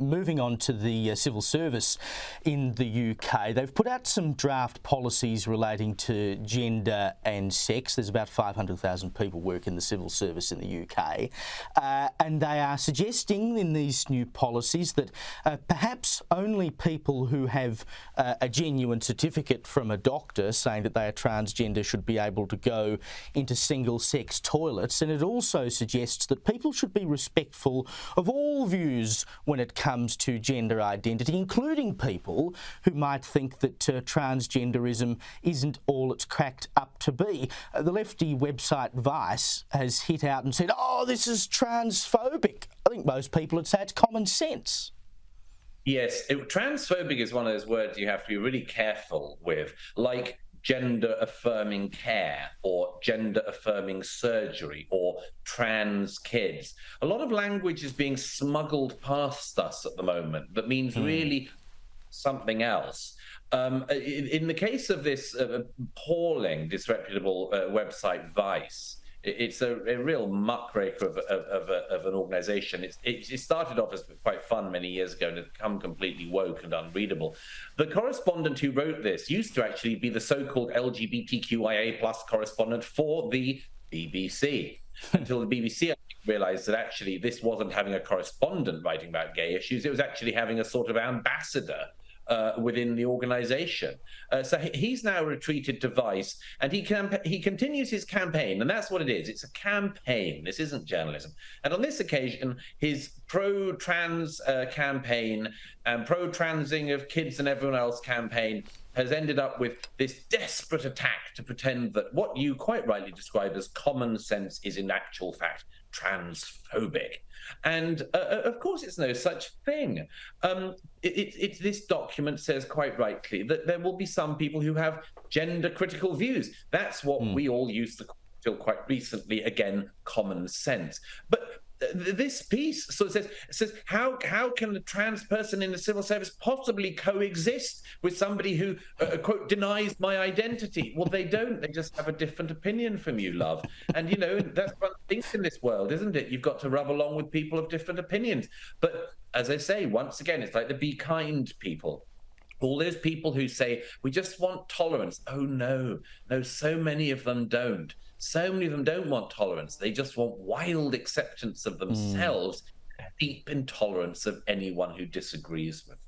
moving on to the civil service in the UK, they've put out some draft policies relating to gender and sex. There's about 500,000 people work in the civil service in the UK, and they are suggesting in these new policies that perhaps only people who have a genuine certificate from a doctor saying that they are transgender should be able to go into single-sex toilets. And it also suggests that people should be respectful of all views when it comes to gender identity, including people who might think that transgenderism isn't all it's cracked up to be. The lefty website Vice has hit out and said, oh, this is transphobic. I think most people would say it's common sense. Yes, transphobic is one of those words you have to be really careful with, like gender-affirming care or gender-affirming surgery or trans kids. A lot of language is being smuggled past us at the moment that means really something else. In the case of this appalling, disreputable website Vice, it's a real muckraker of an organization. It started off as quite fun many years ago and has become completely woke and unreadable. The correspondent who wrote this used to actually be the so-called LGBTQIA+ correspondent for the BBC, until the BBC realized that actually this wasn't having a correspondent writing about gay issues, it was actually having a sort of ambassador within the organization. So he's now retreated to Vice, and he continues his campaign, and that's what it is. It's a campaign. This isn't journalism. And on this occasion, his pro-trans campaign and pro-transing of kids and everyone else campaign has ended up with this desperate attack to pretend that what you quite rightly describe as common sense is in actual fact transphobic. And of course, it's no such thing. This document says quite rightly that there will be some people who have gender critical views. That's what we all used to call till quite recently, again, common sense. But this piece sort of says how can a trans person in the civil service possibly coexist with somebody who quote denies my identity? Well, they don't. They just have a different opinion from you, love. And you know, that's one thing in this world, isn't it? You've got to rub along with people of different opinions. But as I say, once again, it's like the be kind people. All those people who say, we just want tolerance. Oh, no, so many of them don't. So many of them don't want tolerance. They just want wild acceptance of themselves, deep intolerance of anyone who disagrees with them.